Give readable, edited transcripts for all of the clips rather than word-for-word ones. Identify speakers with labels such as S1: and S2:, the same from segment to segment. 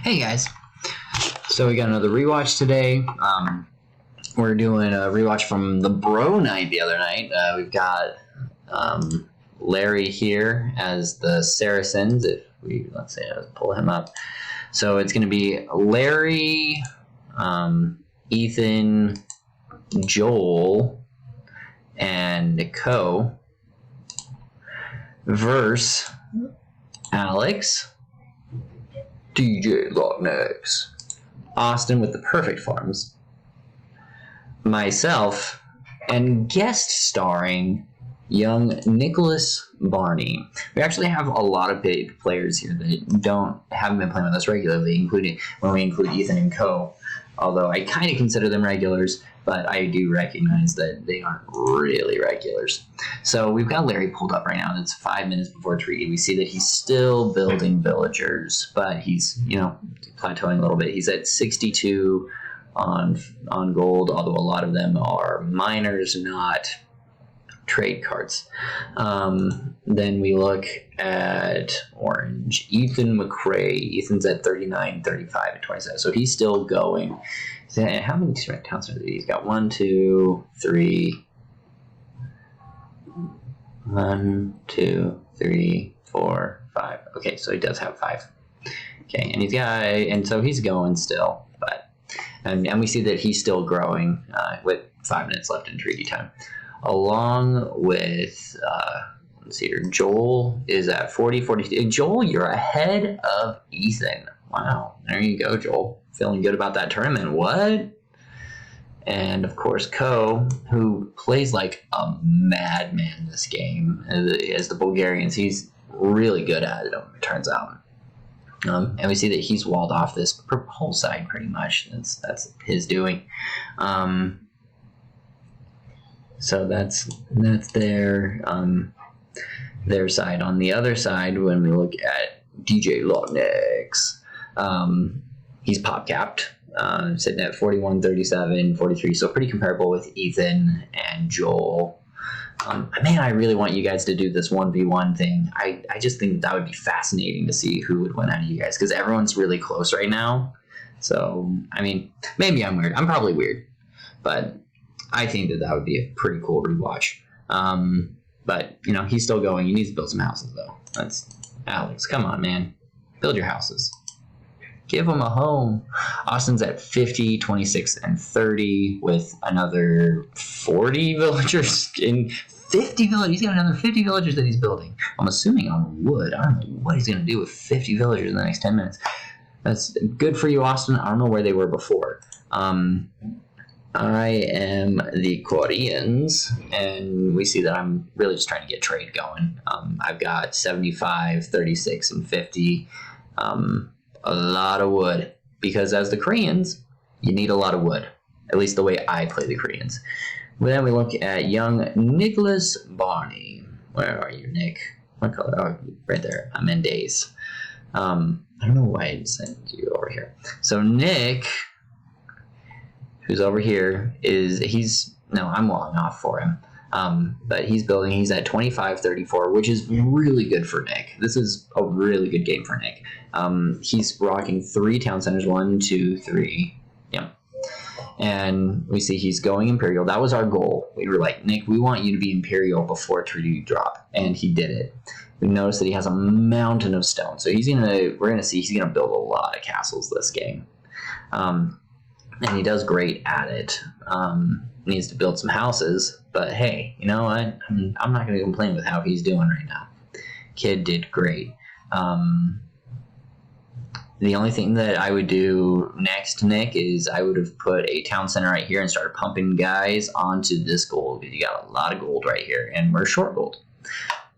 S1: Hey guys, so we got another rewatch today. We're doing a rewatch from the Bro Night the other night. We've got Larry here as the Saracens. Let's say, let's pull him up. So it's going to be Larry, Ethan, Joel, and Co. versus Alex, DJ Locknex, Austin with the perfect farms, myself, and guest starring young Nicholas Barney. We actually have a lot of big players here that haven't been playing with us regularly, including when we include Ethan and Co. Although I kind of consider them regulars, but I do recognize that they aren't really regulars. So we've got Larry pulled up right now. It's 5 minutes before treaty. We see that he's still building villagers, but he's, plateauing a little bit. He's at 62 on gold, although a lot of them are miners, not trade cards. Then we look at orange. Ethan McRae. Ethan's at 39, 35, and 27. So he's still going. How many towns are there? He's got 1, 2, 3. 1, 2, 3, 4, 5. Okay, so he does have 5. Okay, and so he's going still, and we see that he's still growing with 5 minutes left in treaty time. Along with, let's see here, Joel is at 40, 42. Joel, you're ahead of Ethan. Wow, there you go, Joel. Feeling good about that tournament. What? And, of course, Co, who plays like a madman this game as the Bulgarians. He's really good at it, it turns out. And we see that he's walled off this whole side pretty much. That's his doing. So that's their side. On the other side, when we look at DJ Locknex, he's pop capped, sitting at 41, 37, 43. So pretty comparable with Ethan and Joel. Man, I really want you guys to do this 1v1 thing. I just think that would be fascinating to see who would win out of you guys, because everyone's really close right now. So, I mean, maybe I'm weird. I'm probably weird. But I think that would be a pretty cool rewatch. But, he's still going. You need to build some houses, though. That's Alex. Come on, man. Build your houses. Give them a home. Austin's at 50, 26, and 30 with another 40 villagers in 50 villagers. He's got another 50 villagers that he's building. I'm assuming on wood. I don't know what he's going to do with 50 villagers in the next 10 minutes. That's good for you, Austin. I don't know where they were before. I am the Koreans, and we see that I'm really just trying to get trade going. I've got 75, 36, and 50. A lot of wood, because as the Koreans, you need a lot of wood. At least the way I play the Koreans. Then we look at young Nicholas Barney. Where are you, Nick? What color? Oh, right there. I'm in days. I don't know why I sent you over here. So Nick, who's over here, I'm walling off for him. But he's building. He's at 25, 34, which is really good for Nick. This is a really good game for Nick. He's rocking 3 town centers. 1, 2, 3. Yep. And we see he's going Imperial. That was our goal. We were like, Nick, we want you to be Imperial before treaty drop. And he did it. We noticed that he has a mountain of stone. So we're gonna see he's gonna build a lot of castles this game. And he does great at it. Needs to build some houses, but hey, you know what? I'm not going to complain with how he's doing right now. Kid did great. The only thing that I would do next, Nick, is I would have put a town center right here and started pumping guys onto this gold, because you got a lot of gold right here, and we're short gold.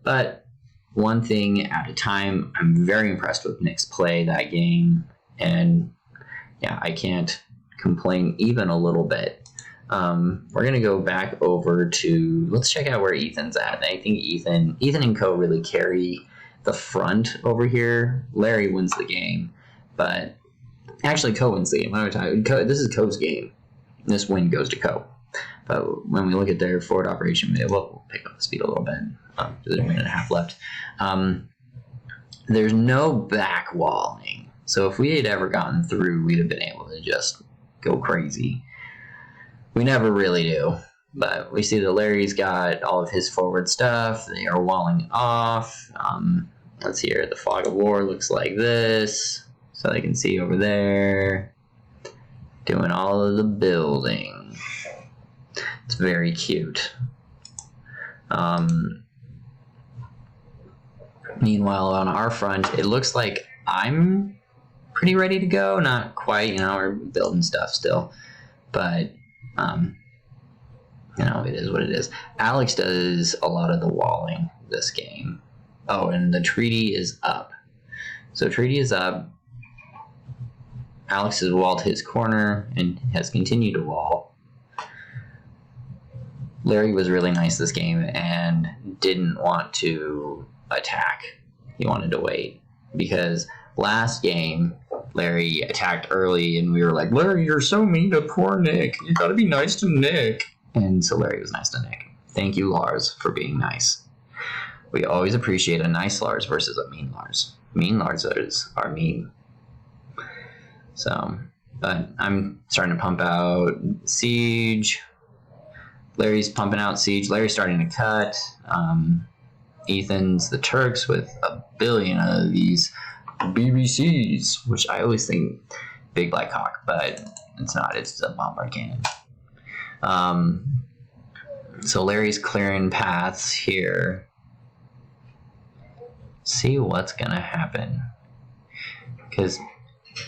S1: But one thing at a time. I'm very impressed with Nick's play that game, and yeah, I can't complain even a little bit. We're going to go back over to, let's check out where Ethan's at. I think Ethan and Co really carry the front over here. Larry wins the game, but actually Co wins the game. This is Co's game. This win goes to Co. But when we look at their forward operation, we'll pick up the speed a little bit. There's a minute and a half left. There's no back walling. So if we had ever gotten through, we'd have been able to just go crazy. We never really do. But we see that Larry's got all of his forward stuff. They are walling off. Let's see here. The fog of war looks like this. So they can see over there. Doing all of the building. It's very cute. Meanwhile, on our front, it looks like I'm pretty ready to go. Not quite, we're building stuff still. But, it is what it is. Alex does a lot of the walling this game. Oh, and the treaty is up. So treaty is up. Alex has walled his corner and has continued to wall. Larry was really nice this game and didn't want to attack. He wanted to wait because last game Larry attacked early and we were like, Larry, you're so mean to poor Nick. You gotta be nice to Nick. And so Larry was nice to Nick. Thank you, Lars, for being nice. We always appreciate a nice Lars versus a mean Lars. Mean Larses are mean. So, but I'm starting to pump out siege. Larry's pumping out siege. Larry's starting to cut. Ethan's the Turks with 1 billion of these BBCs, which I always think Big Black Hawk, but it's not. It's a bombard cannon. So Larry's clearing paths here. See what's gonna happen. Because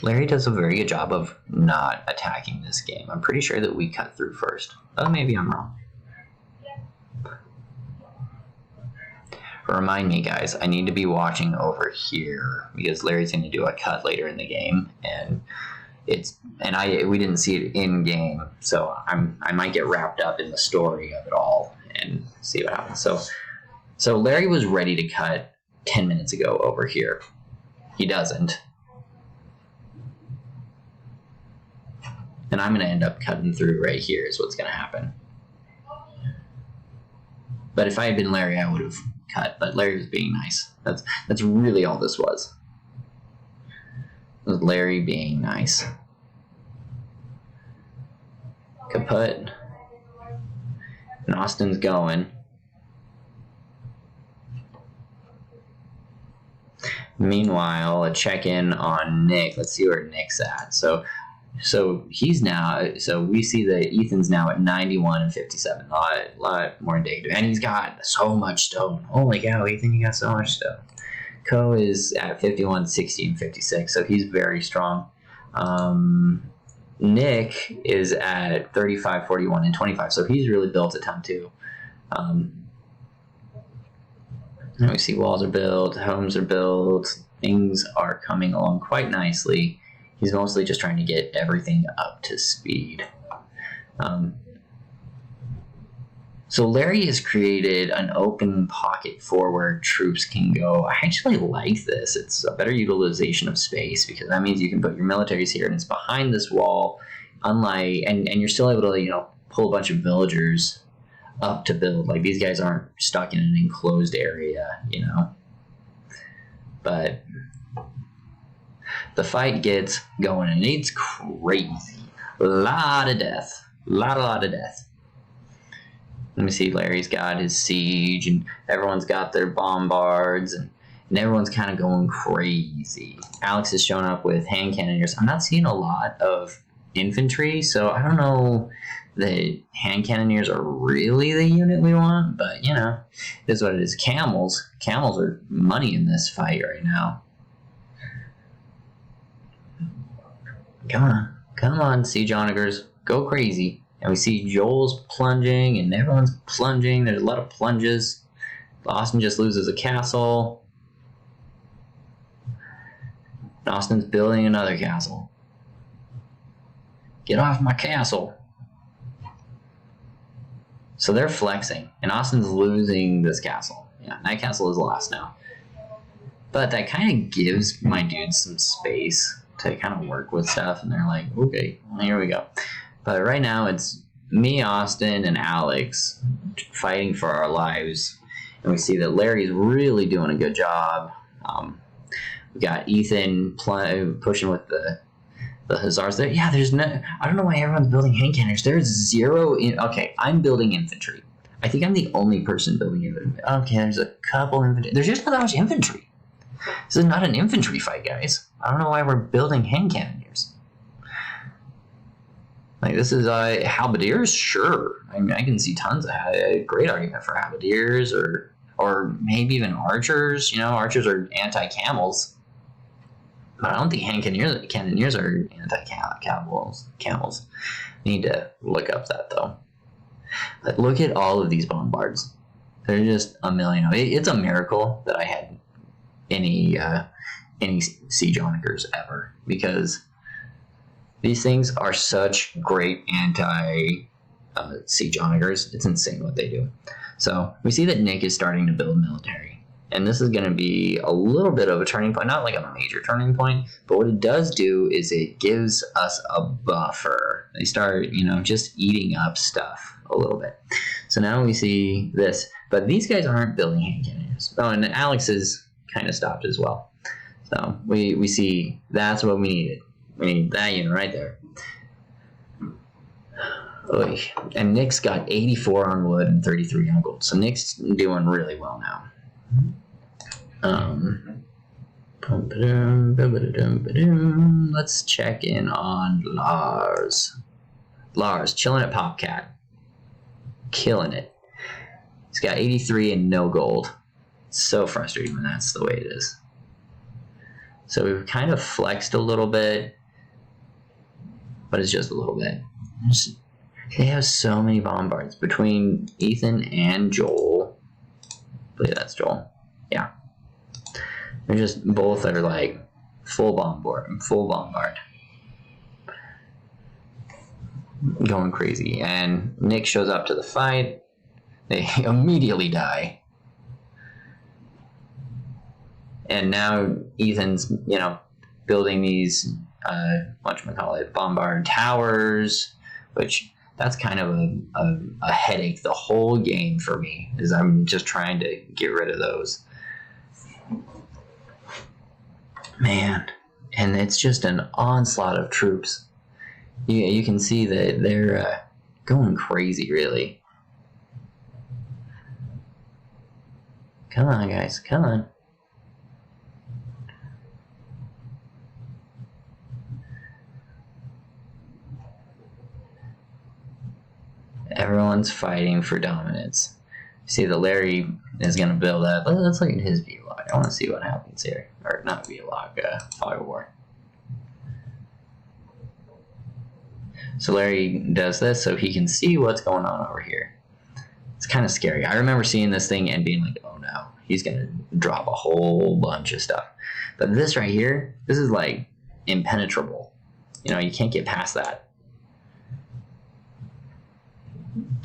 S1: Larry does a very good job of not attacking this game. I'm pretty sure that we cut through first. Oh, maybe I'm wrong. Remind me, guys, I need to be watching over here because Larry's going to do a cut later in the game, and we didn't see it in game, so I might get wrapped up in the story of it all and see what happens. So Larry was ready to cut 10 minutes ago over here. He doesn't. And I'm going to end up cutting through right here is what's going to happen. But if I had been Larry, I would have cut. But Larry was being nice. That's really all this was. It was Larry being nice. Kaput. And Austin's going. Meanwhile, a check-in on Nick. Let's see where Nick's at. So he's now. So we see that Ethan's now at 91 and 57. A lot more indicative, and he's got so much stone. Holy cow, Ethan, you got so much stone. Co is at 51, 60, and 56. So he's very strong. Nick is at 35, 41, and 25. So he's really built a ton too. And we see walls are built, homes are built, things are coming along quite nicely. He's mostly just trying to get everything up to speed. So Larry has created an open pocket forward troops can go. I actually like this. It's a better utilization of space because that means you can put your militaries here and it's behind this wall, unlike and you're still able to pull a bunch of villagers up to build. Like these guys aren't stuck in an enclosed area, But the fight gets going and it's crazy. A lot of death. A lot of death. Let me see, Larry's got his siege and everyone's got their bombards and everyone's kind of going crazy. Alex is showing up with hand cannoneers. I'm not seeing a lot of infantry, so I don't know that hand cannoneers are really the unit we want, but it is what it is. Camels are money in this fight right now. Come on, siege onagers, go crazy. And we see Joel's plunging, and everyone's plunging. There's a lot of plunges. Austin just loses a castle. Austin's building another castle. Get off my castle. So they're flexing, and Austin's losing this castle. Yeah, that castle is lost now. But that kind of gives my dudes some space to kind of work with stuff, and they're like, okay, here we go. But right now it's me, Austin, and Alex fighting for our lives, and we see that Larry's really doing a good job. We got Ethan pushing with the hussars there. Yeah, there's no... I don't know why everyone's building hand cannons. There's zero... Okay, I'm building infantry. I think I'm the only person building infantry. Okay, there's a couple infantry. There's just not that much infantry. This is not an infantry fight, guys. I don't know why we're building hand cannoneers. Like, this is halberdiers? Sure. I mean, I can see tons of a great argument for halberdiers or maybe even archers. You know, archers are anti-camels. But I don't think hand cannoneers are anti-camels. Need to look up that, though. But look at all of these bombards. They're just a million. It's a miracle that I had any siege onagers ever, because these things are such great anti-siege onagers. It's insane what they do. So we see that Nick is starting to build military. And this is going to be a little bit of a turning point, not like a major turning point, but what it does do is it gives us a buffer. They start, just eating up stuff a little bit. So now we see this, but these guys aren't building hand cannons. Oh, and Alex is kind of stopped as well. So we see that's what we needed. We need that unit right there. Oy. And Nick's got 84 on wood and 33 on gold. So Nick's doing really well now. Let's check in on Lars. Lars, chilling at Popcat. Killing it. He's got 83 and no gold. It's so frustrating when that's the way it is. So we've kind of flexed a little bit, but it's just a little bit. They have so many bombards between Ethan and Joel. I believe that's Joel. Yeah. They're just both are like full bombard. Going crazy. And Nick shows up to the fight. They immediately die. And now Ethan's, building these, bombard towers, which that's kind of a headache the whole game for me, is I'm just trying to get rid of those. Man, and it's just an onslaught of troops. You can see that they're going crazy, really. Come on, guys, come on. Everyone's fighting for dominance. See that Larry is going to build that. Let's look at his vlog. I want to see what happens here. Or not vlog, fog of war. So Larry does this so he can see what's going on over here. It's kind of scary. I remember seeing this thing and being like, oh no, he's going to drop a whole bunch of stuff. But this right here, this is like impenetrable. You can't get past that.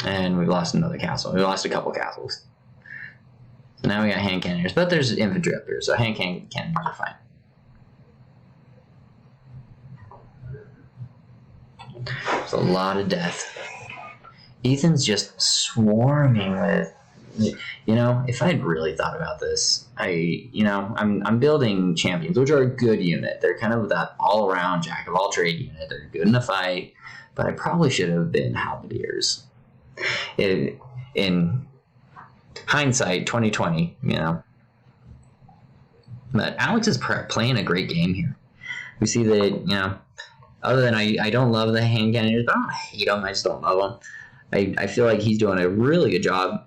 S1: And we've lost another castle. We lost a couple castles. So now we got hand cannons, but there's infantry up here, so hand cannons are fine. There's a lot of death. Ethan's just swarming with, if I had really thought about this, I'm building champions, which are a good unit. They're kind of that all-around jack of all trade unit. They're good in a fight, but I probably should have been halberdiers. In hindsight, 2020, But Alex is playing a great game here. We see that, other than I don't love the hand cannons, but I don't hate them. I just don't love them. I feel like he's doing a really good job.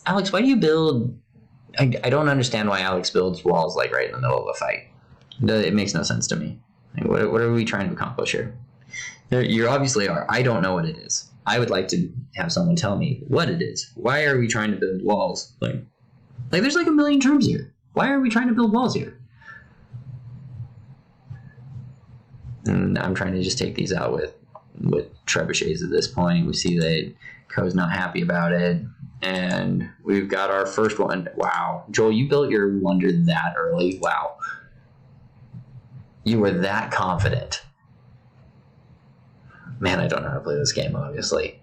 S1: Alex, why do you build... I don't understand why Alex builds walls like right in the middle of a fight. It makes no sense to me. Like, what are we trying to accomplish here? You obviously are. I don't know what it is. I would like to have someone tell me what it is. Why are we trying to build walls? Like there's like a million troops here. Why are we trying to build walls here? And I'm trying to just take these out with trebuchets at this point. We see that Co's not happy about it. And we've got our first one. Wow. Joel, you built your wonder that early. Wow. You were that confident. Man, I don't know how to play this game, obviously.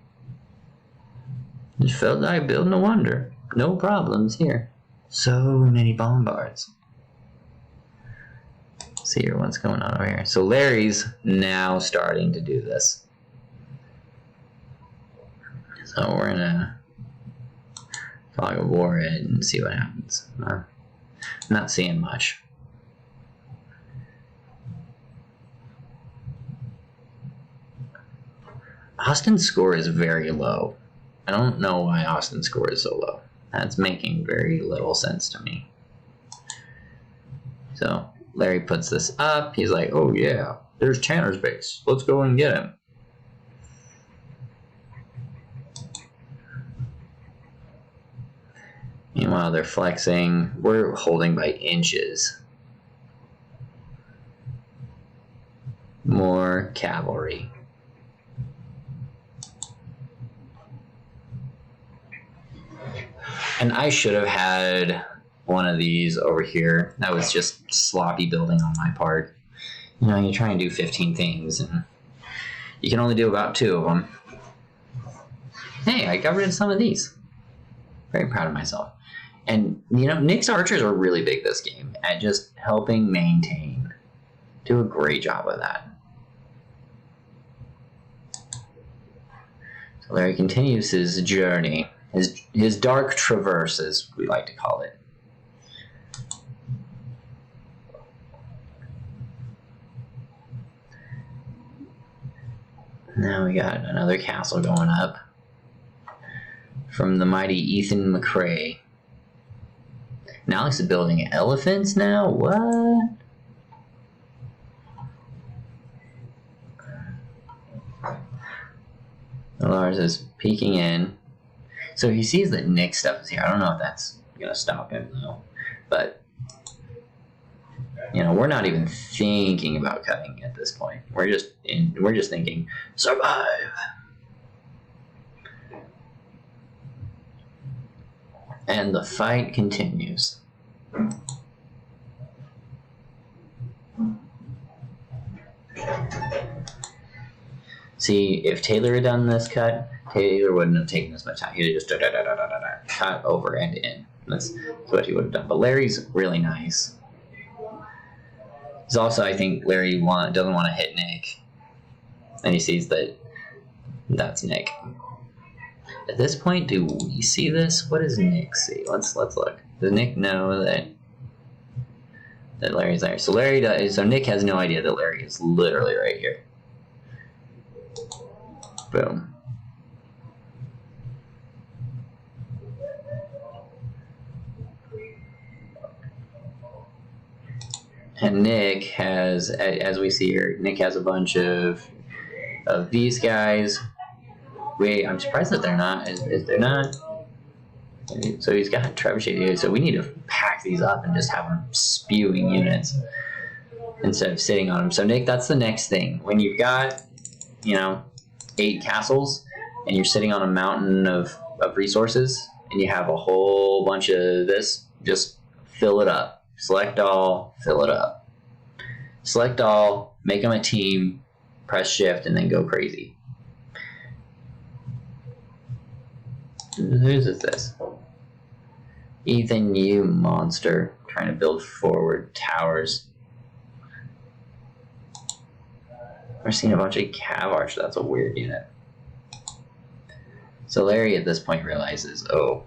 S1: Just felt like building a wonder. No problems here. So many bombards. see here what's going on over here. So Larry's now starting to do this. So we're gonna fog of war it and see what happens. Not seeing much. Austin's score is very low. I don't know why Austin's score is so low. That's making very little sense to me. So Larry puts this up. He's like, oh yeah, there's Tanner's base. Let's go and get him. Meanwhile, they're flexing. We're holding by inches. More cavalry. And I should have had one of these over here. That was just sloppy building on my part. You know, you try and do 15 things, and you can only do about 2 of them. Hey, I got rid of some of these. Very proud of myself. And, you know, Nick's archers are really big this game at just helping maintain. Do a great job of that. So Larry continues his journey. His dark traverse, as we like to call it. Now we got another castle going up from the mighty Ethan McCrae. And Alex is building elephants now? What? Lars is peeking in. So he sees that Nick's stuff is here. I don't know if that's going to stop him, though. But, you know, we're not even thinking about cutting at this point. We're just thinking, survive! And the fight continues. See, if Taylor had done this cut, Taylor wouldn't have taken this much time. He'd have just cut over and in. That's what he would have done. But Larry's really nice. He's also, I think, Larry doesn't want to hit Nick. And he sees that that's Nick. At this point, do we see this? What does Nick see? Let's look. Does Nick know that Larry's there? So Larry does. So Nick has no idea that Larry is literally right here. Boom. And Nick has, as we see here, Nick has a bunch of these guys. Wait, I'm surprised that they're not. Is they're not? So he's got trebuchet here. So we need to pack these up and just have them spewing units instead of sitting on them. So Nick, that's the next thing. When you've got, 8 castles and you're sitting on a mountain of resources and you have a whole bunch of this, just fill it up. Select all, fill it up. Select all, make them a team, press shift, and then go crazy. Whose is this? Ethan, you monster. Trying to build forward towers. We're seeing a bunch of cav arch. That's a weird unit. So Larry at this point realizes, oh,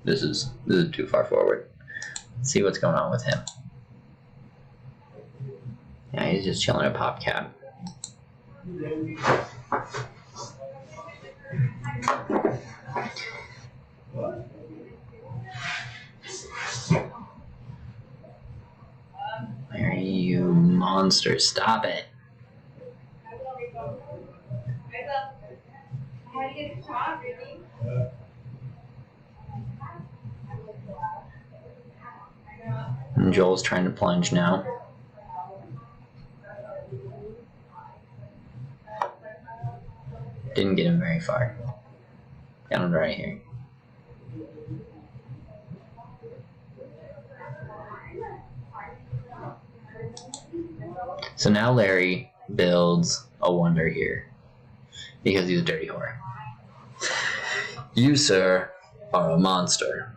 S1: this is too far forward. Let's see what's going on with him. Yeah, he's just chilling at PopCap. Larry, you monster, stop it. And Joel's trying to plunge now. Didn't get him very far. Got him right here. So now Larry builds a wonder here because he's a dirty whore. You, sir, are a monster.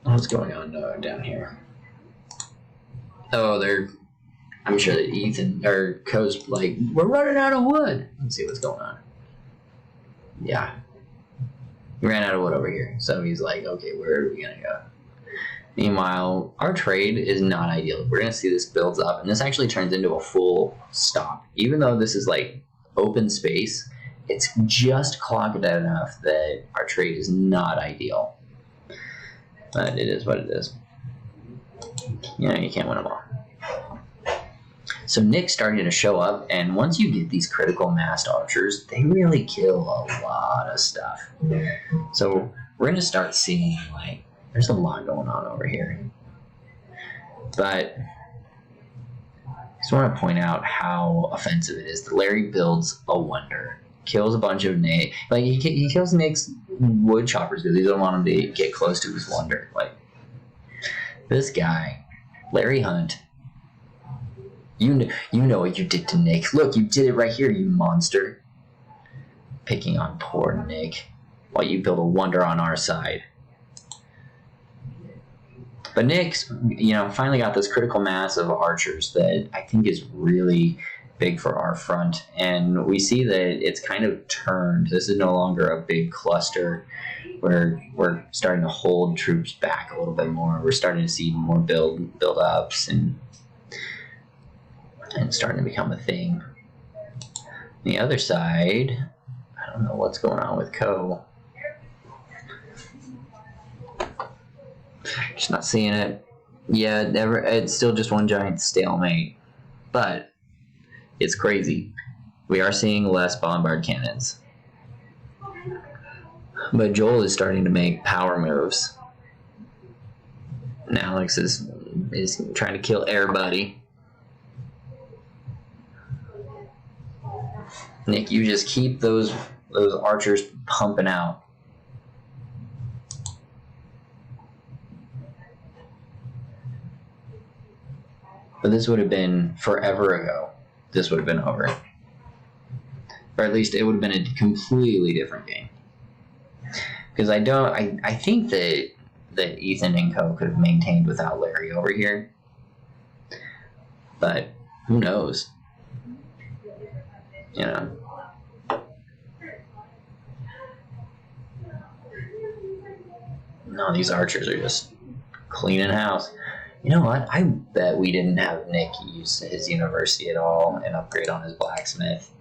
S1: What's going on down here? Oh, they're I'm sure that Ethan or Co's like, we're running out of wood. Let's see what's going on. Yeah. He ran out of wood over here. So he's like, okay, where are we going to go? Meanwhile, our trade is not ideal. We're going to see this builds up, and this actually turns into a full stop. Even though this is like open space, it's just clogged out enough that our trade is not ideal. But it is what it is. You know, you can't win them all. So Nick's starting to show up, and once you get these critical massed archers, they really kill a lot of stuff. So we're going to start seeing, like, there's a lot going on over here. But I just want to point out how offensive it is. Larry builds a wonder. Kills a bunch of Nick. Like, he kills Nick's wood choppers because he doesn't want him to get close to his wonder. Like, this guy, Larry Hunt, you know what you did to Nick. Look, you did it right here, you monster. Picking on poor Nick while you build a wonder on our side. But Nick's, you know, finally got this critical mass of archers that I think is really big for our front. And we see that it's kind of turned. This is no longer a big cluster. We're starting to hold troops back a little bit more. We're starting to see more build-ups and starting to become a thing. The other side, I don't know what's going on with Co. Just not seeing it. Yeah, it's still just one giant stalemate. But it's crazy. We are seeing less bombard cannons. But Joel is starting to make power moves. And Alex is trying to kill everybody. Nick, you just keep those archers pumping out. But this would have been forever ago. This would have been over. Or at least it would have been a completely different game. Because I think that Ethan and Co could have maintained without Larry over here. But who knows? You know. No, these archers are just cleaning house. You know what? I bet we didn't have Nick use his university at all and upgrade on his blacksmith.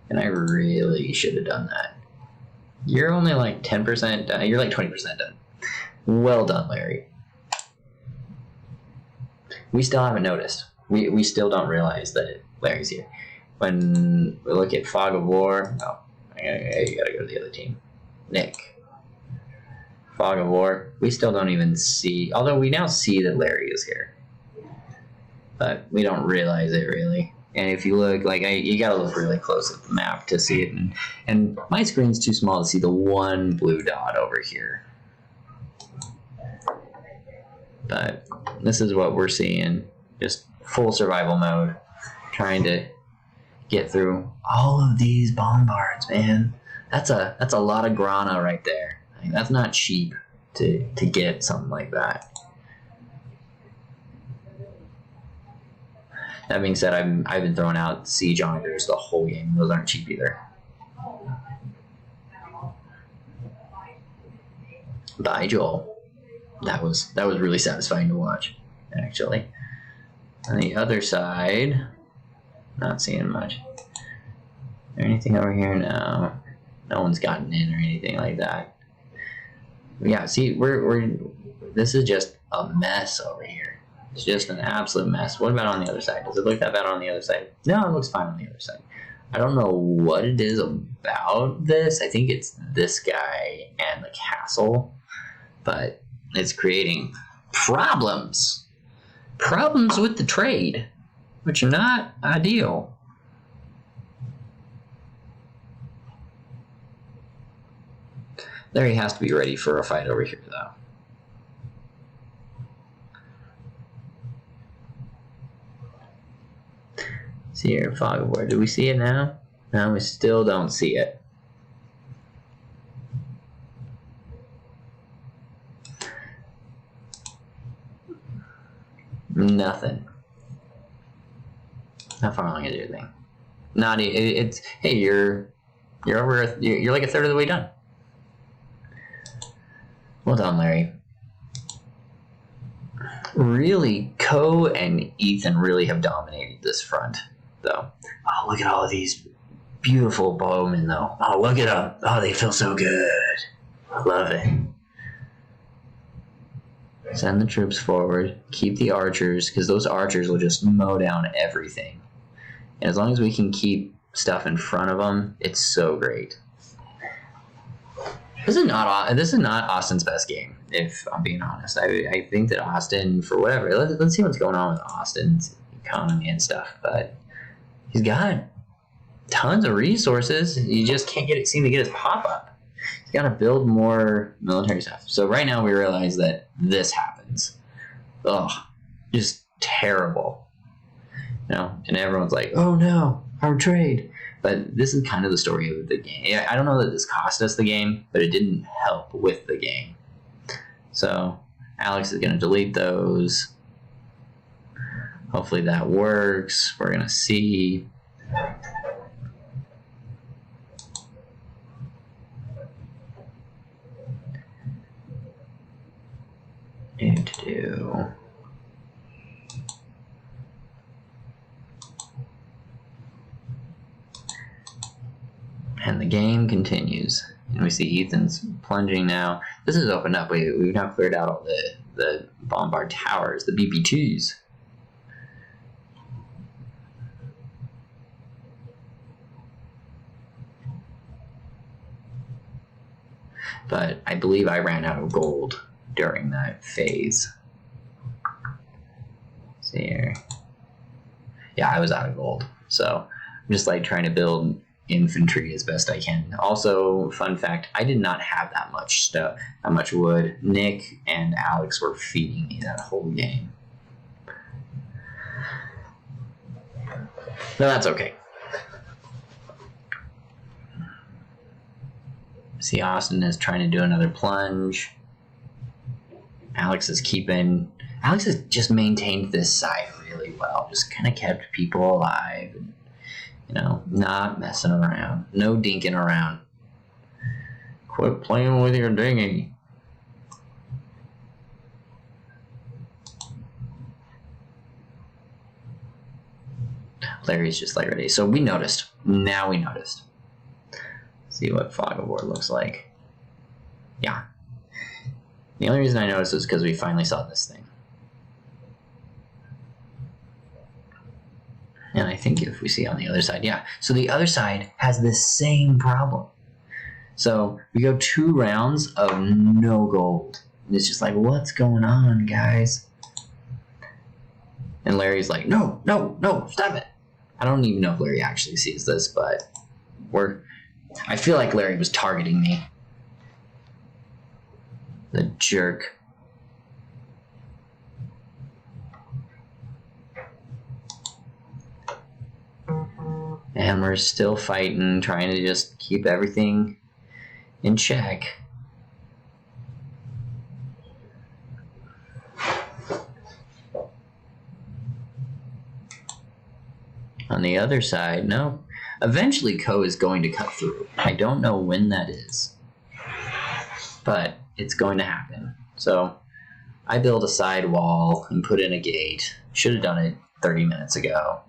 S1: And I really should have done that. You're only like 10% done. You're like 20% done. Well done, Larry. We still haven't noticed. We still don't realize that Larry's here. When we look at Fog of War, oh, you gotta go to the other team. Nick. Fog of War, we still don't even see, although we now see that Larry is here. But we don't realize it really. And if you look, like, you gotta look really close at the map to see it. And my screen's too small to see the one blue dot over here. But this is what we're seeing. Just full survival mode. Trying to get through all of these bombards, man. That's a lot of grana right there. I mean, that's not cheap to get something like that. That being said, I've been throwing out siege augers the whole game. Those aren't cheap either. Bye, Joel. That was really satisfying to watch, actually. On the other side, not seeing much. Is there anything over here? No. No one's gotten in or anything like that. Yeah, see, this is just a mess over here. It's just an absolute mess. What about on the other side? Does it look that bad on the other side? No, it looks fine on the other side. I don't know what it is about this. I think it's this guy and the castle, but it's creating problems. Problems with the trade, which are not ideal. There he has to be ready for a fight over here, though. See here, Fog of War. Do we see it now? No, we still don't see it. Nothing. How far along is your thing? It's hey, you're over. You're like a third of the way done. Well done, Larry. Really, Ko and Ethan really have dominated this front, though. Oh, look at all of these beautiful bowmen, though. Oh, look at them. Oh, they feel so good. I love it. Send the troops forward. Keep the archers, because those archers will just mow down everything. And as long as we can keep stuff in front of them, it's so great. This is not Austin's best game, if I'm being honest. I think that Austin, for whatever, let's see what's going on with Austin's economy and stuff. But he's got tons of resources. You just can't seem to get his pop up. He's got to build more military stuff. So right now we realize that this happens. Ugh, just terrible. And everyone's like, "Oh no, our trade." But this is kind of the story of the game. I don't know that this cost us the game, but it didn't help with the game. So Alex is going to delete those. Hopefully that works. We're going to see. And the game continues. And we see Ethan's plunging now. This is opened up. We've now cleared out all the bombard towers, the BP2s. But I believe I ran out of gold during that phase. Let's see here. Yeah, I was out of gold. So I'm just like trying to build infantry as best I can. Also, fun fact, I did not have that much stuff, that much wood. Nick and Alex were feeding me that whole game. No, that's okay. See, Austin is trying to do another plunge. Alex has just maintained this side really well. Just kind of kept people alive. And, not messing around. No dinking around. Quit playing with your dinghy. Larry's just like ready. So we noticed. Now we noticed. See what Fog of War looks like. Yeah. The only reason I noticed is because we finally saw this thing. And I think if we see on the other side, yeah. So the other side has the same problem. So we go 2 rounds of no gold. And it's just like, what's going on, guys? And Larry's like, no, stop it. I don't even know if Larry actually sees this, but I feel like Larry was targeting me. The jerk. And we're still fighting, trying to just keep everything in check. On the other side, no. Eventually, Ko is going to cut through. I don't know when that is, but it's going to happen. So I build a side wall and put in a gate. Should have done it 30 minutes ago.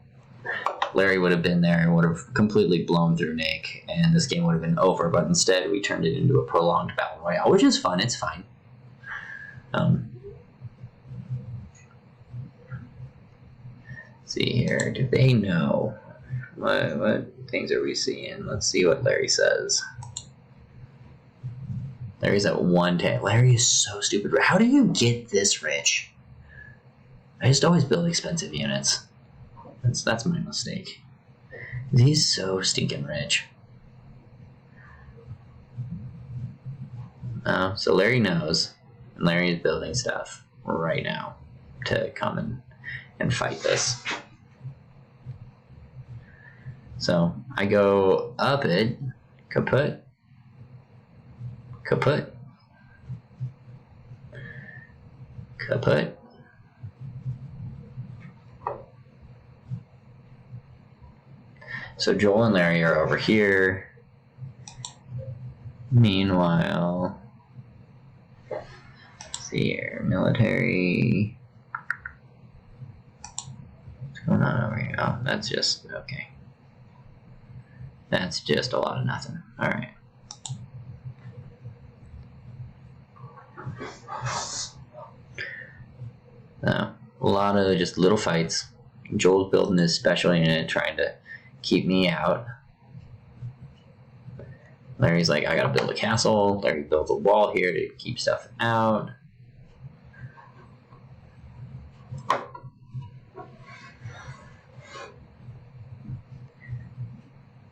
S1: Larry would have been there and would have completely blown through Nick, and this game would have been over, but instead we turned it into a prolonged battle royale, which is fun. It's fine. See here. Do they know? What things are we seeing? Let's see what Larry says. Larry's at 110. Larry is so stupid. How do you get this rich? I just always build expensive units. That's my mistake. He's so stinking rich. So Larry knows, and Larry is building stuff right now to come and fight this. So I go up it, kaput, kaput, kaput. So Joel and Larry are over here. Meanwhile, let's see here, military. What's going on over here? Oh, that's just, okay. That's just a lot of nothing. All right. A lot of just little fights. Joel's building his special unit, trying to keep me out. Larry's like, I gotta build a castle. Larry builds a wall here to keep stuff out.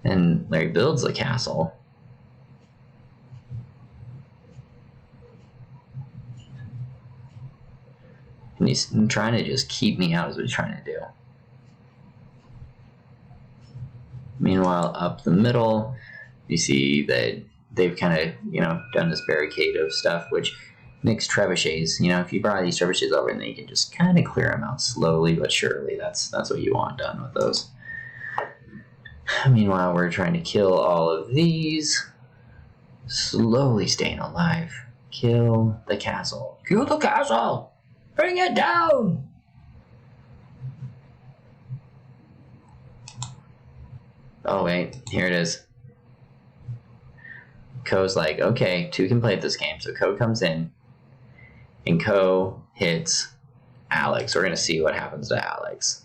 S1: And Larry builds the castle. And he's trying to just keep me out is what he's trying to do. Meanwhile, up the middle, you see that they've kind of, done this barricade of stuff, which makes trebuchets. If you brought these trebuchets over, and then you can just kind of clear them out slowly but surely. That's what you want done with those. Meanwhile, we're trying to kill all of these. Slowly staying alive. Kill the castle. Kill the castle! Bring it down! Oh wait, here it is. Ko's like, okay, two can play at this game. So Ko comes in, and Ko hits Alex. We're gonna see what happens to Alex.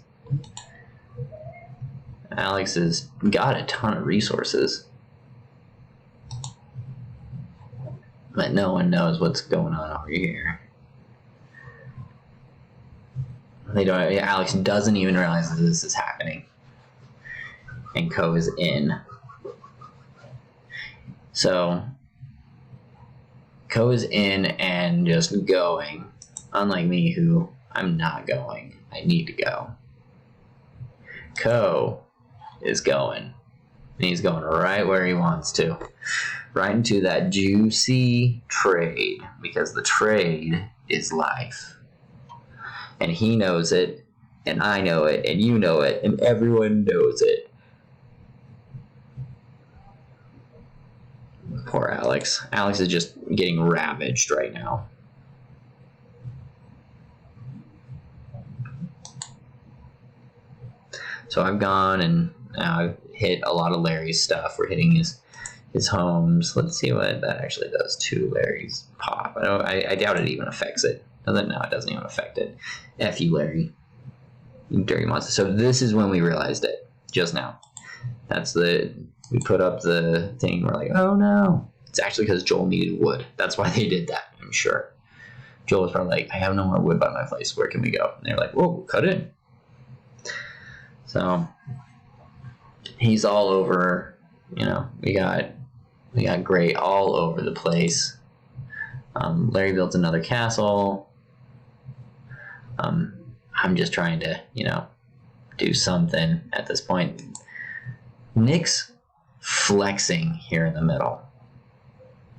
S1: Alex has got a ton of resources, but no one knows what's going on over here. Alex doesn't even realize that this is happening. And Ko is in. So Ko is in and just going. Unlike me, who I'm not going. I need to go. Ko is going. And he's going right where he wants to. Right into that juicy trade. Because the trade is life. And he knows it. And I know it. And you know it. And everyone knows it. Poor Alex. Alex is just getting ravaged right now. So I've gone and I've hit a lot of Larry's stuff. We're hitting his homes. Let's see what that actually does to Larry's pop. I doubt it even affects it. No, it doesn't even affect it. F you, Larry. You dirty monster. So this is when we realized it. Just now. We put up the thing. We're like, oh no. It's actually because Joel needed wood. That's why they did that, I'm sure. Joel was probably like, I have no more wood by my place. Where can we go? And they're like, whoa, cut in. So he's all over. We got great all over the place. Larry builds another castle. I'm just trying to, do something at this point. Nick's flexing here in the middle.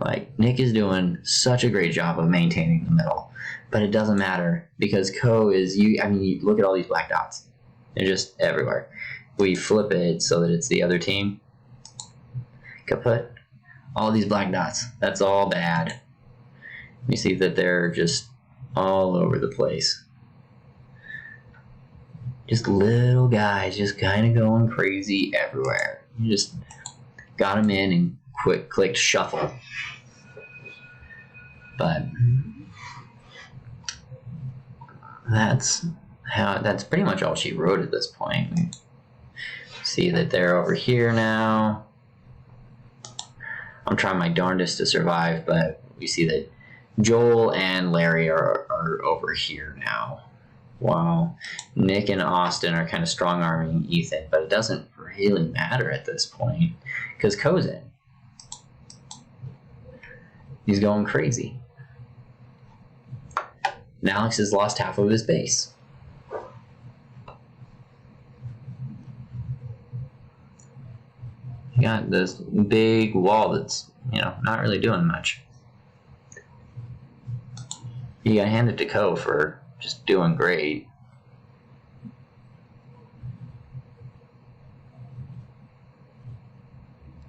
S1: Like, Nick is doing such a great job of maintaining the middle. But it doesn't matter because Ko is, you look at all these black dots. They're just everywhere. We flip it so that it's the other team. Kaput. All these black dots. That's all bad. You see that they're just all over the place. Just little guys just kind of going crazy everywhere. You just got them in and clicked shuffle. But that's pretty much all she wrote at this point. We see that they're over here now. I'm trying my darndest to survive, but we see that Joel and Larry are over here now. While Nick and Austin are kind of strong-arming Ethan, but it doesn't really matter at this point because Ko's in. He's going crazy. And Alex has lost half of his base. You got this big wall that's, not really doing much. You gotta hand it to Ko for just doing great.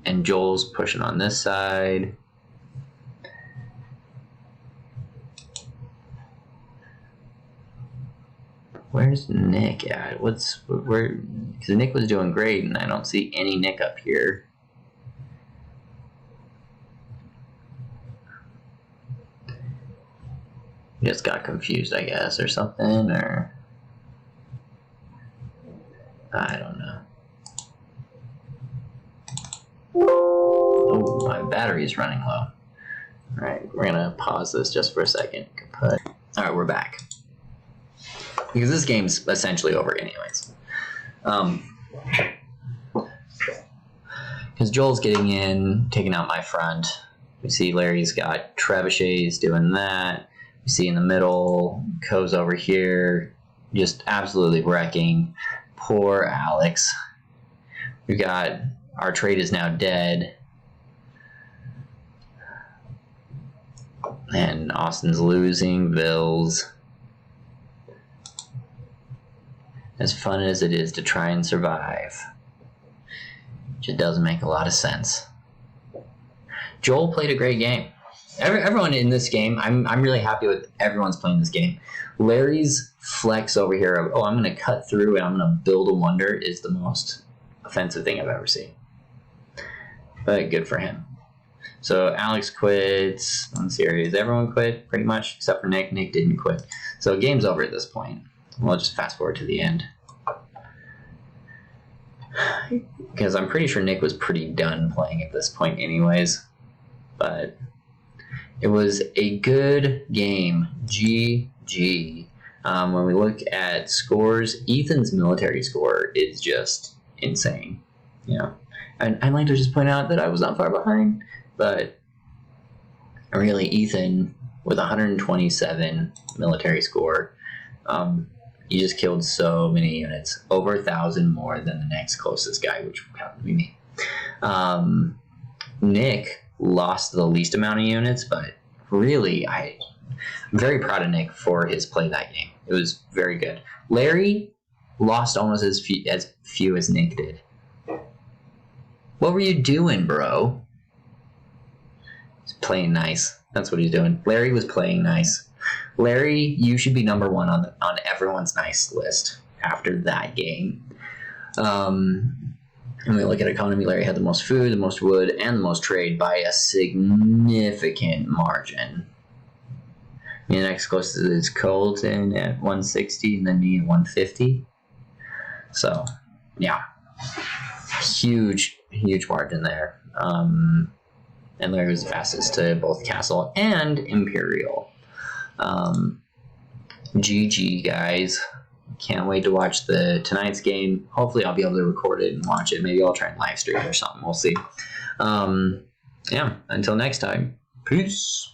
S1: And Joel's pushing on this side. Where's Nick at? Because Nick was doing great, and I don't see any Nick up here. Just got confused, I guess, or something, or I don't know. Oh, my battery's running low. Alright, we're gonna pause this just for a second. Alright, we're back. Because this game's essentially over anyways. Because Joel's getting in, taking out my front. We see Larry's got trebuchets doing that. You see in the middle, Co's over here, just absolutely wrecking. Poor Alex. We got, our trade is now dead. And Austin's losing Bills. As fun as it is to try and survive, it just doesn't make a lot of sense. Joel played a great game. Everyone in this game, I'm really happy with everyone's playing this game. Larry's flex over here of, I'm going to cut through and I'm going to build a wonder is the most offensive thing I've ever seen. But good for him. So Alex quits on series. Everyone quit pretty much except for Nick. Nick didn't quit. So game's over at this point. We'll just fast forward to the end. Because I'm pretty sure Nick was pretty done playing at this point anyways. But it was a good game. GG. When we look at scores, Ethan's military score is just insane. You know, and I'd like to just point out that I was not far behind, but really Ethan with 127 military score, he just killed so many units, over 1,000 more than the next closest guy, which happened to be me. Nick lost the least amount of units, but really, I'm very proud of Nick for his play that game. It was very good. Larry lost almost as few as Nick did. What were you doing, bro? He's playing nice. That's what he's doing. Larry was playing nice. Larry, you should be number one on everyone's nice list after that game. When we look at economy, Larry had the most food, the most wood, and the most trade by a significant margin. The next closest is Colton at 160, and then me at 150. So, yeah, huge margin there. And Larry was the fastest to both Castle and Imperial. GG, guys. Can't wait to watch tonight's game. Hopefully I'll be able to record it and watch it. Maybe I'll try and live stream or something. We'll see. Yeah, until next time. Peace.